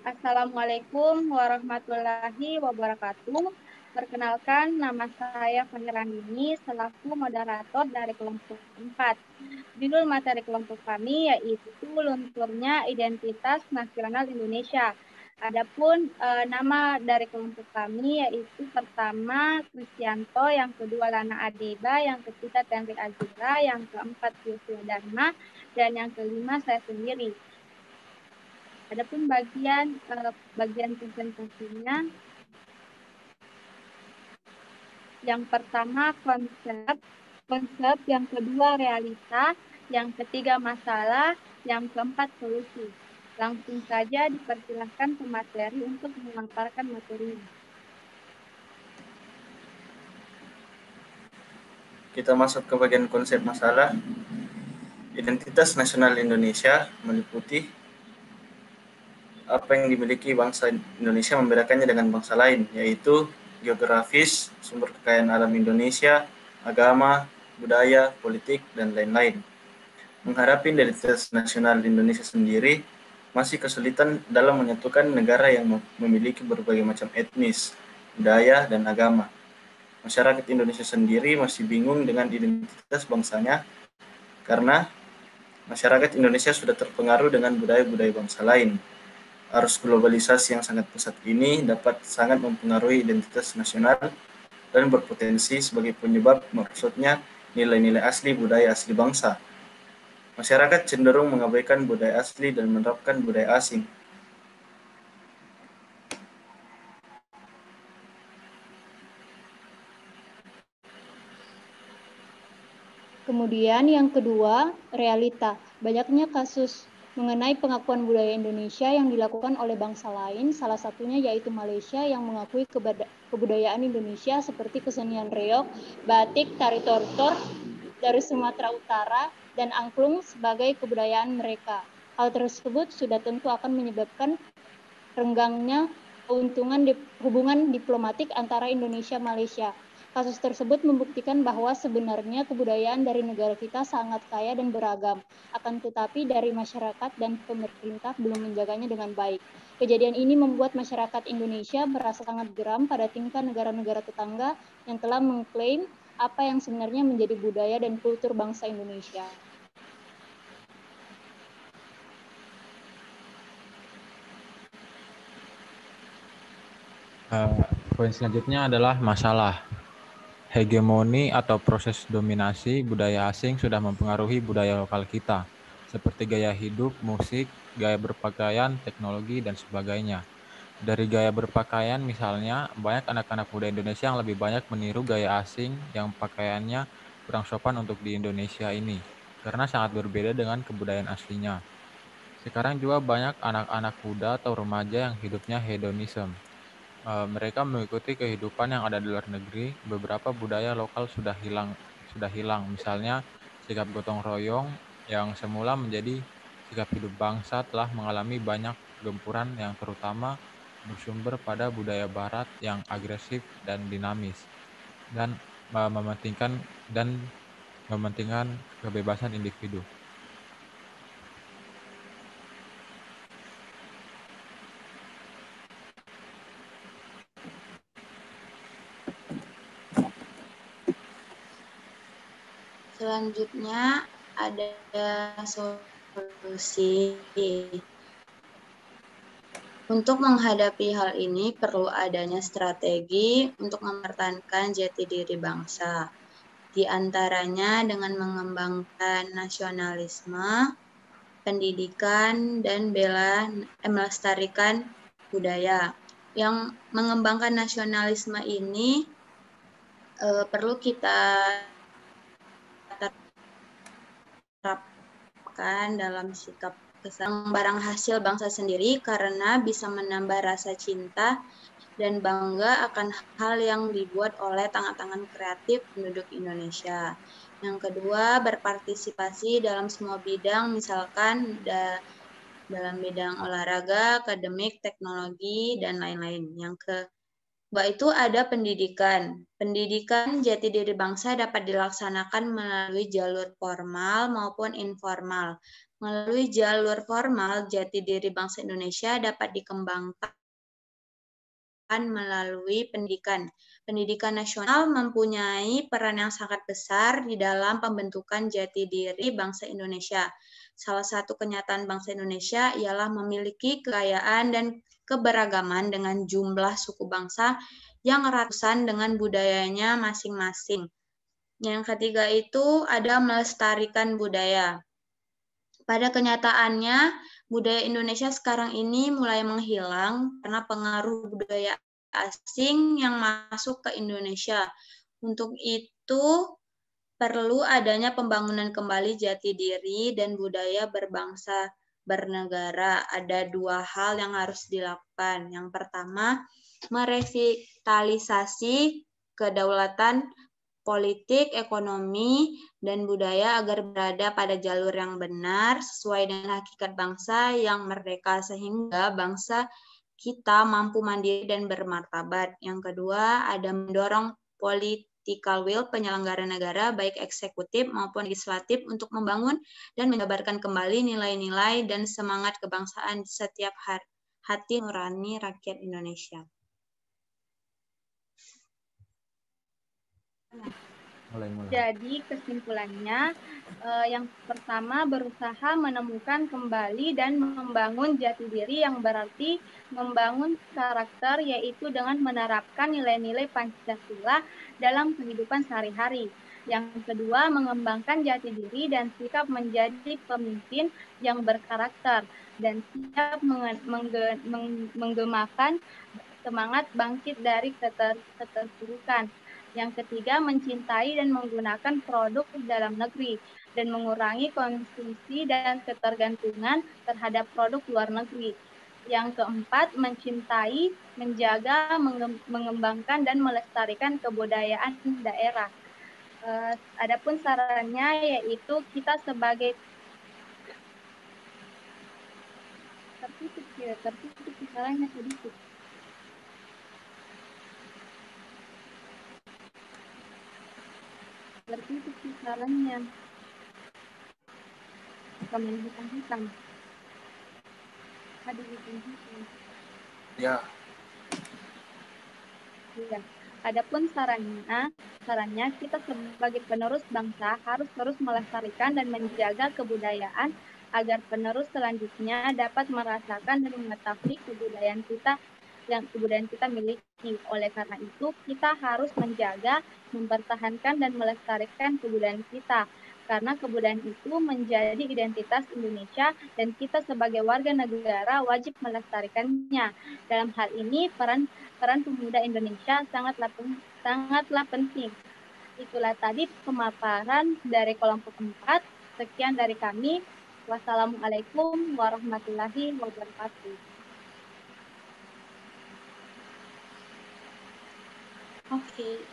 Assalamualaikum warahmatullahi wabarakatuh. Perkenalkan, nama saya Fahirandini selaku moderator dari kelompok 4. Judul materi kelompok kami yaitu lunturnya identitas nasional Indonesia. Adapun nama dari kelompok kami yaitu pertama Kristianto, yang kedua Lana Adeba, yang ketiga Tenri Azura, yang keempat Yosua Dharma, dan yang kelima saya sendiri. Adapun bagian presentasinya, yang pertama konsep, yang kedua realita, yang ketiga masalah, yang keempat solusi. Langsung saja dipersilahkan pemateri untuk memaparkan materinya. Kita masuk ke bagian konsep masalah. Identitas nasional Indonesia meliputi apa yang dimiliki bangsa Indonesia membedakannya dengan bangsa lain, yaitu geografis, sumber kekayaan alam Indonesia, agama, budaya, politik, dan lain-lain. Menghadapi identitas nasional Indonesia sendiri, masih kesulitan dalam menyatukan negara yang memiliki berbagai macam etnis, budaya, dan agama. Masyarakat Indonesia sendiri masih bingung dengan identitas bangsanya karena masyarakat Indonesia sudah terpengaruh dengan budaya-budaya bangsa lain. Arus globalisasi yang sangat pesat ini dapat sangat mempengaruhi identitas nasional dan berpotensi sebagai penyebab merosotnya nilai-nilai asli budaya asli bangsa. Masyarakat cenderung mengabaikan budaya asli dan menerapkan budaya asing. Kemudian yang kedua, realita. Banyaknya kasus mengenai pengakuan budaya Indonesia yang dilakukan oleh bangsa lain, salah satunya yaitu Malaysia yang mengakui kebudayaan Indonesia seperti kesenian reog, batik, tari tortor dari Sumatera Utara, dan angklung sebagai kebudayaan mereka. Hal tersebut sudah tentu akan menyebabkan renggangnya hubungan diplomatik antara Indonesia dan Malaysia. Kasus tersebut membuktikan bahwa sebenarnya kebudayaan dari negara kita sangat kaya dan beragam, akan tetapi dari masyarakat dan pemerintah belum menjaganya dengan baik. Kejadian ini membuat masyarakat Indonesia merasa sangat geram pada tingkah negara-negara tetangga yang telah mengklaim apa yang sebenarnya menjadi budaya dan kultur bangsa Indonesia. Poin selanjutnya adalah masalah. Hegemoni atau proses dominasi budaya asing sudah mempengaruhi budaya lokal kita, seperti gaya hidup, musik, gaya berpakaian, teknologi, dan sebagainya. Dari gaya berpakaian misalnya, banyak anak-anak muda Indonesia yang lebih banyak meniru gaya asing yang pakaiannya kurang sopan untuk di Indonesia ini, karena sangat berbeda dengan kebudayaan aslinya. Sekarang juga banyak anak-anak muda atau remaja yang hidupnya hedonism. Mereka mengikuti kehidupan yang ada di luar negeri. Beberapa budaya lokal sudah hilang. Misalnya sikap gotong royong yang semula menjadi sikap hidup bangsa telah mengalami banyak gempuran yang terutama bersumber pada budaya barat yang agresif dan dinamis dan mementingkan kebebasan individu. Selanjutnya ada solusi. Untuk menghadapi hal ini perlu adanya strategi untuk mempertahankan jati diri bangsa. Di antaranya dengan mengembangkan nasionalisme, pendidikan, dan melestarikan budaya. Yang mengembangkan nasionalisme ini perlu kita terapkan dalam sikap barang hasil bangsa sendiri karena bisa menambah rasa cinta dan bangga akan hal yang dibuat oleh tangan-tangan kreatif penduduk Indonesia. Yang kedua, berpartisipasi dalam semua bidang, misalkan dalam bidang olahraga, akademik, teknologi, dan lain-lain. Yang kedua itu ada pendidikan. Pendidikan jati diri bangsa dapat dilaksanakan melalui jalur formal maupun informal. Melalui jalur formal, jati diri bangsa Indonesia dapat dikembangkan melalui pendidikan. Pendidikan nasional mempunyai peran yang sangat besar di dalam pembentukan jati diri bangsa Indonesia. Salah satu kenyataan bangsa Indonesia ialah memiliki kekayaan dan keberagaman dengan jumlah suku bangsa yang ratusan dengan budayanya masing-masing. Yang ketiga itu ada melestarikan budaya. Pada kenyataannya, budaya Indonesia sekarang ini mulai menghilang karena pengaruh budaya asing yang masuk ke Indonesia. Untuk itu, perlu adanya pembangunan kembali jati diri dan budaya berbangsa bernegara. Ada dua hal yang harus dilakukan. Yang pertama, merevitalisasi kedaulatan politik, ekonomi, dan budaya agar berada pada jalur yang benar sesuai dengan hakikat bangsa yang merdeka sehingga bangsa kita mampu mandiri dan bermartabat. Yang kedua, ada mendorong political will penyelenggara negara baik eksekutif maupun legislatif untuk membangun dan menjabarkan kembali nilai-nilai dan semangat kebangsaan di setiap hati nurani rakyat Indonesia. Jadi kesimpulannya, yang pertama berusaha menemukan kembali dan membangun jati diri yang berarti membangun karakter, yaitu dengan menerapkan nilai-nilai Pancasila dalam kehidupan sehari-hari. Yang kedua, mengembangkan jati diri dan sikap menjadi pemimpin yang berkarakter dan siap menggemakan semangat bangkit dari keterpurukan. Yang ketiga, mencintai dan menggunakan produk dalam negeri dan mengurangi konsumsi dan ketergantungan terhadap produk luar negeri. Yang keempat, mencintai, menjaga, mengembangkan, dan melestarikan kebudayaan daerah. Adapun sarannya yaitu kita sebagai tertutup sarannya sedikit. Tertutup sarannya. Komen hitam. Ada hitam. Ya. Ya. Adapun sarannya kita sebagai penerus bangsa harus terus melestarikan dan menjaga kebudayaan agar penerus selanjutnya dapat merasakan dan mengetahui kebudayaan kita miliki. Oleh karena itu, kita harus menjaga, mempertahankan, dan melestarikan kebudayaan kita. Karena kebudayaan itu menjadi identitas Indonesia dan kita sebagai warga negara wajib melestarikannya. Dalam hal ini, peran pemuda Indonesia sangatlah penting. Itulah tadi pemaparan dari kelompok 4. Sekian dari kami. Wassalamualaikum warahmatullahi wabarakatuh. Oke,